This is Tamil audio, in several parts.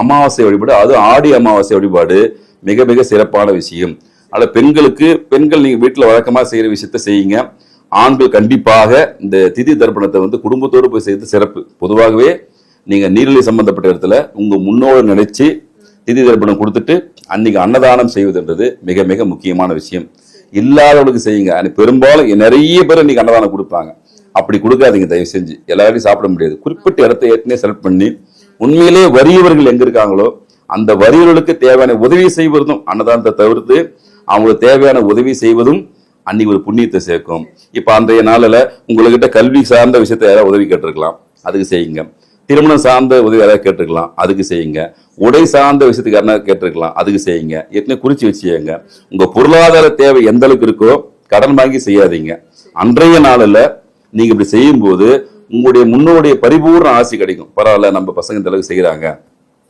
அமாவாசை வழிபாடு, அது ஆடி அமாவாசை வழிபாடு மிக மிக சிறப்பான விஷயம். அதில் பெண்கள் நீங்க வீட்டில் வழக்கமாக செய்யற விஷயத்த செய்யுங்க. ஆண்கள் கண்டிப்பாக இந்த திதி தர்ப்பணத்தை குடும்பத்தோடு போய் செய்யறது சிறப்பு. பொதுவாகவே நீங்க நீரிழிவு சம்பந்தப்பட்ட இடத்துல உங்க முன்னோடு நினைச்சு திதி தர்ப்பணம் கொடுத்துட்டு அன்னைக்கு அன்னதானம் செய்வதுன்றது மிக மிக முக்கியமான விஷயம். இல்லாதவங்களுக்கு செய்யுங்க. பெரும்பாலும் நிறைய பேர் இன்னைக்கு அன்னதானம் கொடுப்பாங்க. அப்படி கொடுக்காதீங்க தயவு செஞ்சு. எல்லாரையும் சாப்பிட முடியாது. குறிப்பிட்ட இடத்தை ஏற்கனவே செலக்ட் பண்ணி உண்மையிலே வறியவர்கள் எங்க இருக்காங்களோ அந்த வறியவர்களுக்கு தேவையான உதவி செய்வதும், அன்னதானத்தை தவிர்த்து அவங்களுக்கு தேவையான உதவி செய்வதும் அன்னைக்கு ஒரு புண்ணியத்தை சேர்க்கும். இப்ப அன்றைய நாளில் உங்ககிட்ட கல்வி சார்ந்த விஷயத்தை யாராவது உதவி கேட்டிருக்கலாம், அதுக்கு செய்யுங்க. திருமணம் சார்ந்த உதவி யாராவது கேட்டிருக்கலாம், அதுக்கு செய்யுங்க. உடை சார்ந்த விஷயத்துக்கு யாராவது கேட்டிருக்கலாம், அதுக்கு செய்யுங்க. ஏற்கனவே குறிச்சு வச்சுங்க. உங்க பொருளாதார தேவை எந்த அளவுக்கு இருக்கோ கடன் வாங்கி செய்யாதீங்க. அன்றைய நாளில் நீங்க இப்படி செய்யும் போது உங்களுடைய முன்னோடைய பரிபூர்ண ஆசி கிடைக்கும். பரவாயில்ல, நம்ம பசங்க இந்த அளவுக்கு செய்யறாங்க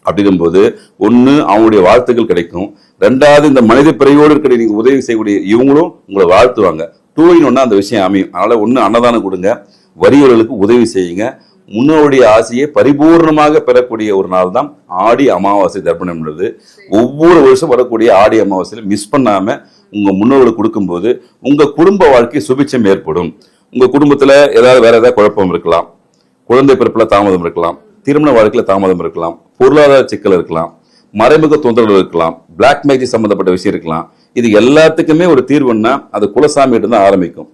அப்படிங்கும் போது ஒண்ணு அவங்களுடைய வாழ்த்துக்கள் கிடைக்கும். ரெண்டாவது இந்த மனித பிறையோடு இருக்கிற நீங்க உதவி செய்யக்கூடிய இவங்களும் உங்களை வாழ்த்துவாங்க. 2 in 1 அந்த விஷயம் அமையும். அதனால ஒண்ணு அன்னதானம் கொடுங்க, வறியவர்களுக்கு உதவி செய்யுங்க. முன்னோருடைய ஆசையை பரிபூர்ணமாக பெறக்கூடிய ஒரு நாள் தான் ஆடி அமாவாசை தர்ப்பணம் என்பது. ஒவ்வொரு வருஷம் வரக்கூடிய ஆடி அமாவாசையில மிஸ் பண்ணாம உங்க முன்னோர்களுக்கு கொடுக்கும்போது உங்க குடும்ப வாழ்க்கை சுபிட்சம் ஏற்படும். உங்க குடும்பத்துல வேற ஏதாவது குழப்பம் இருக்கலாம், குழந்தை பிறப்புல தாமதம் இருக்கலாம், திருமண வாழ்க்கையில தாமதம் இருக்கலாம், பொருளாதார சிக்கல் இருக்கலாம், மறைமுக தொந்தரவு இருக்கலாம், பிளாக் மேஜிக் சம்பந்தப்பட்ட விஷயம் இருக்கலாம். இது எல்லாத்துக்குமே ஒரு தீர்வுன்னா அது குலசாமிகிட்ட தான் ஆரம்பிக்கும்.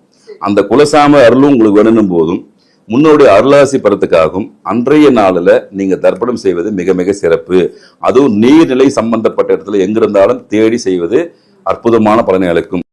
அந்த குலசாமி அருளும் உங்களுக்கு வேணும் போதும் முன்னோடைய அருளாசி பெறத்துக்காகவும் அன்றைய நாளில் நீங்க தர்ப்பணம் செய்வது மிக மிக சிறப்பு. அதுவும் நீர்நிலை சம்பந்தப்பட்ட இடத்துல எங்கிருந்தாலும் தேடி செய்வது அற்புதமான பலனை அளிக்கும்.